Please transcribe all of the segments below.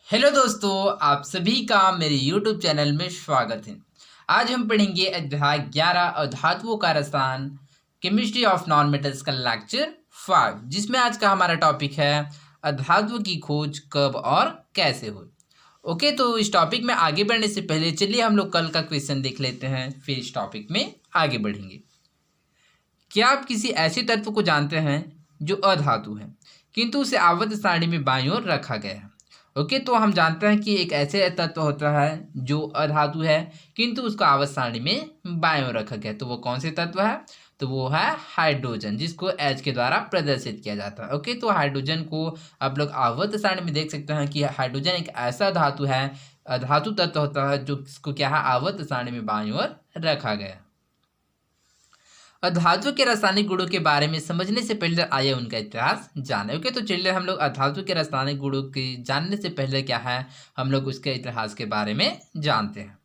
Hello दोस्तों, आप सभी का मेरे YouTube चैनल में स्वागत है। आज हम पढ़ेंगे अध्याय 11 अधातुओं का रसायन केमिस्ट्री ऑफ नॉन मेटल्स का लेक्चर 5, जिसमें आज का हमारा टॉपिक है अधातुओं की खोज कब और कैसे हुई। ओके, तो इस टॉपिक में आगे बढ़ने से पहले चलिए हम लोग कल का क्वेश्चन देख लेते हैं, फिर इस टॉपिक में आगे बढ़ेंगे। क्या आप किसी ऐसे तत्व को जानते हैं जो अधातु है किंतु उसे आवर्त सारणी में बाईं ओर रखा गया है? ओके, तो हम जानते हैं कि एक ऐसे तत्व होता है जो अधातु है किंतु उसको आवर्त सारणी में बाईं ओर रखा गया है। तो वो कौन से तत्व है? तो वो है हाइड्रोजन, जिसको H के द्वारा प्रदर्शित किया जाता है। ओके, तो हाइड्रोजन को आप लोग आवर्त सारणी में देख सकते हैं कि हाइड्रोजन एक ऐसा धातु है, धातु तत्व होता है जो इसको क्या है, आवर्त सारणी में बाईं ओर रखा गया है। अधातु के रासायनिक गुणों के बारे में समझने से पहले आइए उनका इतिहास जाने। ओके, तो चलिए हम लोग अधातु के रासायनिक गुणों के जानने से पहले क्या है, हम लोग उसके इतिहास के बारे में जानते हैं।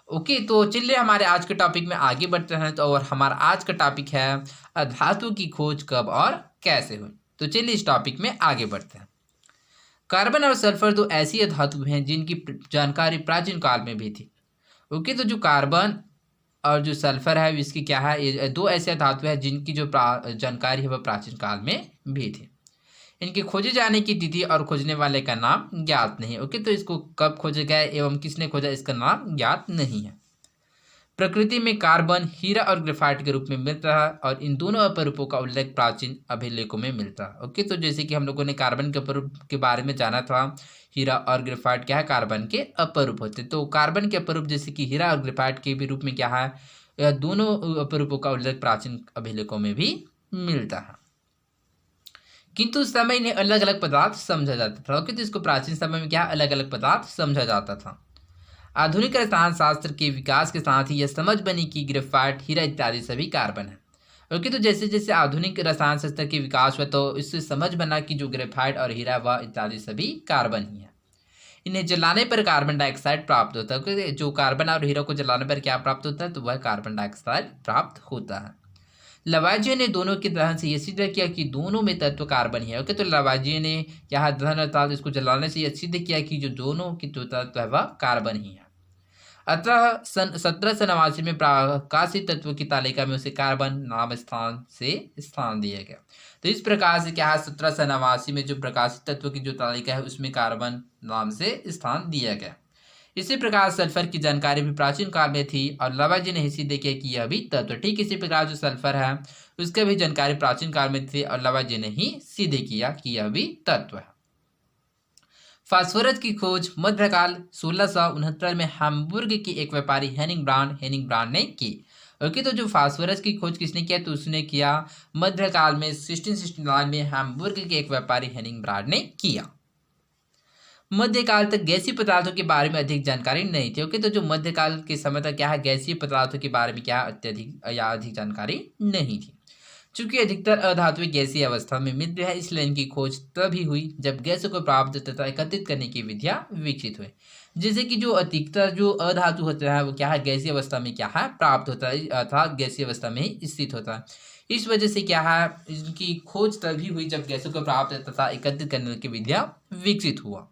ओके, तो चलिए हमारे आज के टॉपिक में आगे बढ़ते हैं। तो और हमारा आज का टॉपिक है अधातु की खोज कब और कैसे हुई। तो चलिए इस टॉपिक में आगे बढ़ते हैं। कार्बन और सल्फर दो ऐसी धातु हैं जिनकी जानकारी प्राचीन काल में भी थी। ओके, तो जो कार्बन और जो सल्फर है इसकी क्या है, ये दो ऐसे धातु है जिनकी जो जानकारी है वह प्राचीन काल में भी थी। इनके खोजे जाने की तिथि और खोजने वाले का नाम ज्ञात नहीं। ओके, तो इसको कब खोजा गया एवं किसने खोजा, इसका नाम ज्ञात नहीं है। प्रकृति में कार्बन हीरा और ग्रेफाइट के रूप में मिलता है और इन दोनों अपरूपों का उल्लेख प्राचीन अभिलेखों में मिलता है। ओके, तो जैसे कि हम लोगों ने कार्बन के अपरूप के बारे में जाना था, हीरा और ग्रेफाइट क्या है, कार्बन के अपरूप होते। तो कार्बन के अपरूप जैसे कि हीरा और ग्रेफाइट के भी रूप में क्या है, यह दोनों अपरूपों का उल्लेख प्राचीन अभिलेखों में भी मिलता है। किंतु उस समय इन्हें अलग अलग पदार्थ समझा जाता था। ओके, तो इसको प्राचीन समय में क्या अलग अलग पदार्थ समझा जाता था। आधुनिक रसायन शास्त्र के विकास के साथ ही यह समझ बनी कि ग्रेफाइट हीरा इत्यादि सभी कार्बन है। ओके, तो जैसे जैसे आधुनिक रसायन शास्त्र के विकास हुआ तो इससे समझ बना कि जो ग्रेफाइट और हीरा वह इत्यादि सभी कार्बन ही है। इन्हें जलाने पर कार्बन डाइऑक्साइड प्राप्त होता है। क्योंकि जो कार्बन और हीरा को जलाने पर क्या प्राप्त होता है, तो वह कार्बन डाइऑक्साइड प्राप्त होता है। लवाजिये ने दोनों के दहन से यह सिद्ध किया कि दोनों में तत्व कार्बन ही है। ओके, तो लवाजिये ने यहाँ दहन अर्थात इसको जलाने से यह सिद्ध किया कि जो दोनों की जो तत्व है वह कार्बन ही है। अतः सन 1789 में प्रकाशित तत्वों की तालिका में उसे कार्बन नाम स्थान से स्थान दिया गया। तो इस प्रकार से क्या है, 1789 में जो प्रकाशित तत्वों की जो तालिका है उसमें कार्बन नाम से स्थान दिया गया। इसी प्रकार सल्फर की जानकारी भी प्राचीन काल में थी और लवाजी ने सिद्ध किया कि यह भी तत्व, ठीक इसी प्रकार जो सल्फर है उसका भी जानकारी प्राचीन काल में थी और लवाजी ने ही सिद्ध किया कि यह भी तत्व है। फास्फोरस की खोज मध्यकाल 1669 में हैम्बुर्ग के एक व्यापारी हेनिंग ब्रांड ने की। ओके, तो जो फास्फोरस की खोज किसने किया, तो उसने किया मध्यकाल में 1669 में हैम्बुर्ग के एक व्यापारी हेनिंग ब्रांड ने किया। मध्यकाल तक गैसीय पदार्थों के बारे में अधिक जानकारी नहीं थी। ओके, तो जो मध्यकाल के समय तक क्या है, गैसीय पदार्थों के बारे में क्या अत्यधिक या अधिक जानकारी नहीं थी। चूंकि अधिकतर अधातु गैसीय अवस्था में मिलते हैं, इसलिए इनकी खोज तभी हुई जब गैसों को प्राप्त तथा एकत्रित करने की विधियां विकसित हुई। जैसे कि जो अधिकतर जो अधातु होता है वो क्या है, गैसीय अवस्था में क्या है प्राप्त होता है, अर्थात गैसीय अवस्था में ही स्थित होता है। इस वजह से क्या है, इनकी खोज तभी हुई जब गैसों को प्राप्त तथा एकत्रित करने की विधियां विकसित हुआ।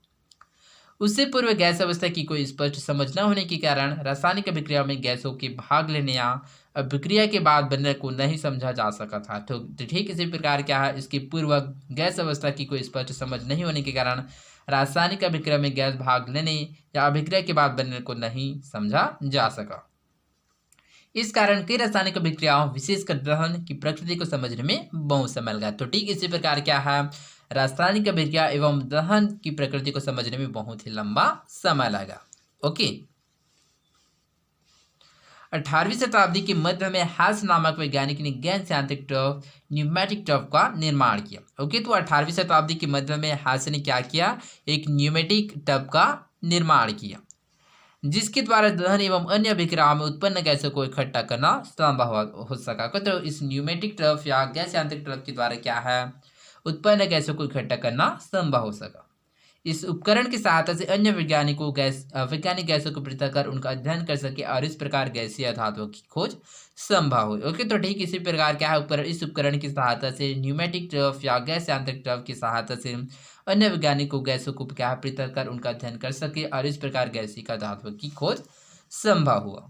उससे पूर्व गैस अवस्था की कोई स्पष्ट समझ न होने के कारण रासायनिक अभिक्रिया में गैसों के भाग लेने या अभिक्रिया के बाद बनने को नहीं समझा जा सका था। तो ठीक इसी प्रकार क्या है, इसकी पूर्व गैस अवस्था की कोई स्पष्ट समझ नहीं होने के कारण रासायनिक अभिक्रिया में गैस भाग लेने या अभिक्रिया के बाद बनने को नहीं समझा जा सका। इस कारण कई रासायनिक अभिक्रियाओं विशेषकर दहन की प्रकृति को समझने में बहुत समय लगा। तो ठीक इसी प्रकार क्या है, रासायनिक अभिक्रिया एवं दहन की प्रकृति को समझने में बहुत ही लंबा समय लगा। ओके, 18वीं शताब्दी के मध्य में हास नामक वैज्ञानिक ने गैस यांत्रिक टर्फ न्यूमेटिक टर्फ का निर्माण किया। ओके, तो 18वीं शताब्दी के मध्य में हास ने क्या किया, एक न्यूमेटिक टर्फ का निर्माण किया जिसके द्वारा दहन एवं अन्य अभिक्रियाओं में उत्पन्न गैसों को इकट्ठा करना संभव हो सका। तो इस न्यूमेटिक टर्फ या गैस यांत्रिक टर्फ के द्वारा क्या है, उत्पन्न गैसों को इकट्ठा करना संभव हो सका। इस उपकरण की सहायता से अन्य वैज्ञानिक गैसों को पृथक कर उनका अध्ययन कर सके और इस प्रकार गैसीय धातुओं की खोज संभव हो। ओके, तो ठीक इसी प्रकार क्या है उपकरण, इस उपकरण की सहायता से न्यूमेटिक ट्रफ या गैस यांत्रिक ट्रफ की सहायता से अन्य वैज्ञानिकों गैसों को क्या है पृथक कर उनका अध्ययन कर सके और इस प्रकार गैसीय का धातुओं की खोज संभव हुआ।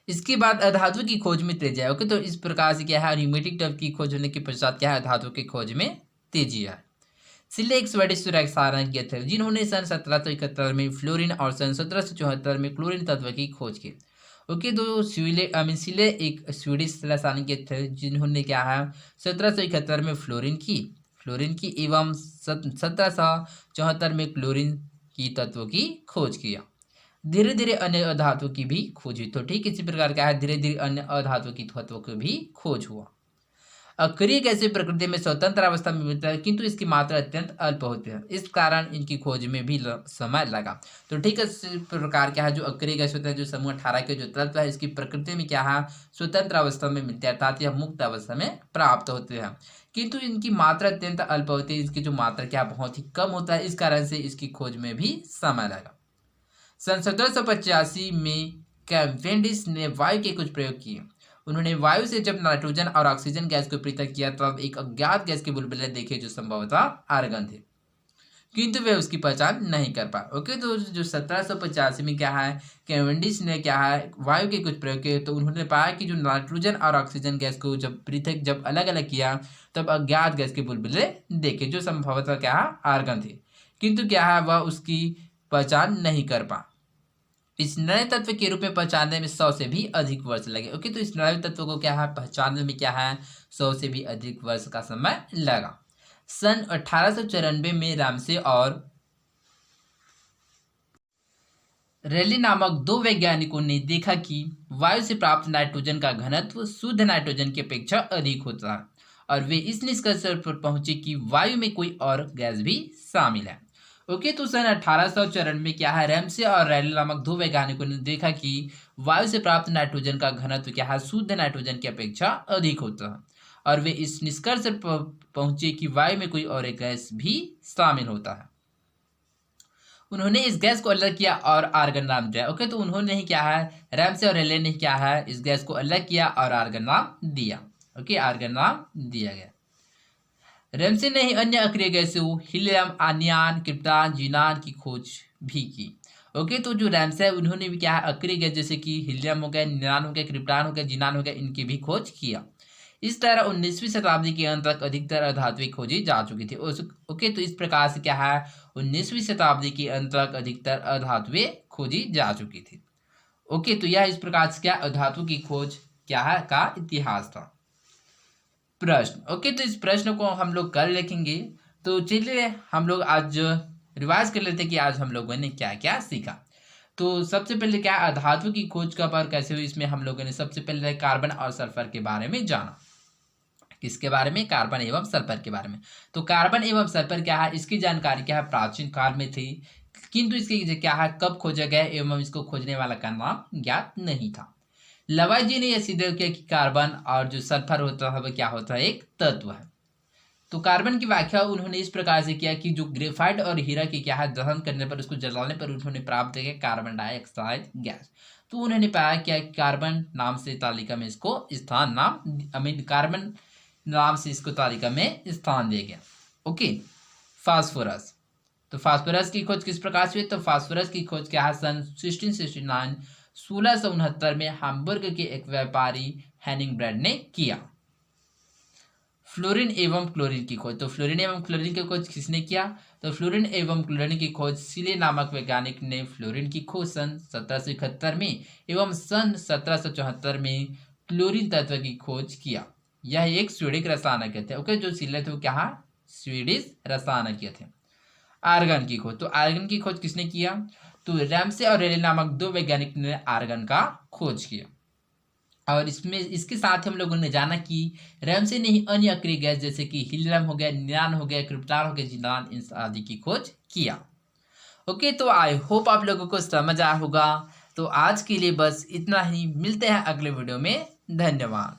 इसके बाद अधातु की खोज में तेजी है। ओके, तो इस प्रकार से क्या है न्यूमेटिक ट्रफ की खोज होने के पश्चात क्या है धातु की खोज में तेजी है। सिले एक स्वीडिश रसायनज्ञ थे जिन्होंने सन 1771 में फ्लोरीन और सन 1774 में क्लोरीन तत्व की खोज की। ओके, तो सिले एक स्वीडिश रसायनज्ञ थे जिन्होंने क्या है 1771 में फ्लोरीन की एवं 1774 में क्लोरीन की तत्वों की खोज किया। धीरे धीरे अन्य अधातु की भी खोज हुई। तो ठीक इसी प्रकार क्या है धीरे धीरे अन्य अधातु की तत्वों की भी खोज हुआ। अक्रिय गैसें प्रकृति में स्वतंत्र अवस्था में मिलता है किंतु इसकी मात्रा अत्यंत अल्प होती है, इस कारण इनकी खोज में भी समय लगा। तो ठीक है इस प्रकार क्या है जो अक्रिय गैस होता है जो समूह 18 के जो तत्व है इसकी प्रकृति में क्या है स्वतंत्र अवस्था में मिलते हैं अर्थात यह मुक्त अवस्था में प्राप्त होते हैं किंतु इनकी मात्रा अत्यंत अल्प होती है, इसकी जो मात्रा क्या बहुत ही कम होता है, इस कारण से इसकी खोज में भी समय लगा। सन 1785 में कैवेंडिश ने वायु के कुछ प्रयोग किए। उन्होंने वायु से जब नाइट्रोजन और ऑक्सीजन गैस को पृथक किया तब एक अज्ञात गैस के बुलबुले देखे जो संभवतः आर्गन थे किंतु वे उसकी पहचान नहीं कर पाए। ओके, तो जो 1785 में क्या है कैवेंडिश ने क्या है वायु के कुछ प्रयोग किए तो उन्होंने पाया कि जो नाइट्रोजन और ऑक्सीजन गैस को जब अलग अलग किया तब अज्ञात गैस के बुलबुले देखे जो संभवतः क्या है आर्गन थे किंतु क्या है वह उसकी पहचान नहीं कर पा। इस नए तत्व के रूप में पहचानने में 100 से भी अधिक वर्ष लगे। ओके, तो इस नए तत्व को क्या है पहचानने में क्या है 100 से भी अधिक वर्ष का समय लगा। सन 1894 में रामसे और रेली नामक दो वैज्ञानिकों ने देखा कि वायु से प्राप्त नाइट्रोजन का घनत्व शुद्ध नाइट्रोजन की अपेक्षा अधिक होता है और वे इस निष्कर्ष पर पहुंचे कि वायु में कोई और गैस भी शामिल है। ओके, तो सन 1894 में क्या है रैमसे और रैली नामक दो वैज्ञानिकों ने देखा कि वायु से प्राप्त नाइट्रोजन का घनत्व क्या है शुद्ध नाइट्रोजन की अपेक्षा अधिक होता है और वे इस निष्कर्ष पर पहुंचे कि वायु में कोई और एक गैस भी शामिल होता है। उन्होंने इस गैस को अलग किया और आर्गन नाम दिया। ओके, तो उन्होंने ही क्या है रैमसे और रेले ने क्या है इस गैस को अलग किया और आर्गन नाम दिया। ओके, आर्गन नाम दिया गया। रैमसे ने ही अन्य अक्रिय गैसों हीलियम, आर्नियन, क्रिप्टॉन, जीनान की खोज भी की। ओके, तो जो रैमसे है उन्होंने भी क्या है अक्रिय गैस जैसे कि हीलियम हो गया, नियॉन हो गया, क्रिप्टॉन हो गया, जीनान हो गया, इनकी भी खोज किया। इस तरह 19वीं शताब्दी के अंत तक अधिकतर अधातुएं खोजी जा चुकी थी। ओके, तो इस प्रकार से क्या है 19वीं शताब्दी के अंत तक अधिकतर अधातुएं खोजी जा चुकी थी। ओके, तो यह इस प्रकार से क्या अधातु की खोज क्या है का इतिहास था। प्रश्न। ओके, तो इस प्रश्न को हम लोग कल लिखेंगे। तो चलिए हम लोग आज रिवाइज कर लेते हैं कि आज हम लोगों ने क्या क्या सीखा। तो सबसे पहले क्या अधातु की खोज कब और कैसे हुई, इसमें हम लोगों ने सबसे पहले कार्बन और सल्फर के बारे में जाना। किसके बारे में? कार्बन एवं सल्फर के बारे में। तो कार्बन एवं सल्फर क्या है इसकी जानकारी क्या है प्राचीन काल में थी किंतु इसकी क्या है कब खोजा गया एवं इसको खोजने वाला का नाम ज्ञात नहीं था। लवाई जी ने यह सिद्ध किया कि कार्बन और जो सल्फर होता है वह क्या होता है एक तत्व है। तो कार्बन की व्याख्या उन्होंने इस प्रकार से किया कि जो ग्रेफाइट और हीरा की क्या है दहन करने पर उसको जलाने पर उन्होंने प्राप्त किया कार्बन डाइऑक्साइड गैस। तो उन्होंने पाया क्या कार्बन नाम से तालिका में इसको स्थान कार्बन नाम से इसको तालिका में स्थान दिया गया। Okay, phosphorus. तो फास्फोरस की खोज किस प्रकार से हुई? तो फास्फोरस की खोज क्या है सन 1669 में हाम्बुर्ग के एक व्यापारी हेनिंग ब्रैड ने किया। फ्लोरीन एवं क्लोरीन की खोज। तो फ्लोरीन एवं क्लोरीन की खोज किसने किया? तो फ्लोरीन एवं क्लोरीन की खोज सिले नामक वैज्ञानिक ने फ्लोरीन की खोज सन 1771 में एवं सन 1774 में क्लोरीन तत्व की खोज किया। यह एक स्वीडिश रसायनज्ञ थे। ओके, जो सिले थे वो क्या स्वीडिश रसायनज्ञ थे। आर्गन की खोज। तो आर्गन की खोज किसने किया? तो रैमसे और रेले नामक दो वैज्ञानिक ने आर्गन का खोज किया। और इसमें इसके साथ हम लोगों ने जाना कि रैमसे ने ही अन्य अक्रिय गैस जैसे कि हीलियम हो गया, नियॉन हो गया, क्रिप्टॉन हो गया, जीनान इन आदि की खोज किया। ओके, तो आई होप आप लोगों को समझ आया होगा। तो आज के लिए बस इतना ही, मिलते हैं अगले वीडियो में। धन्यवाद।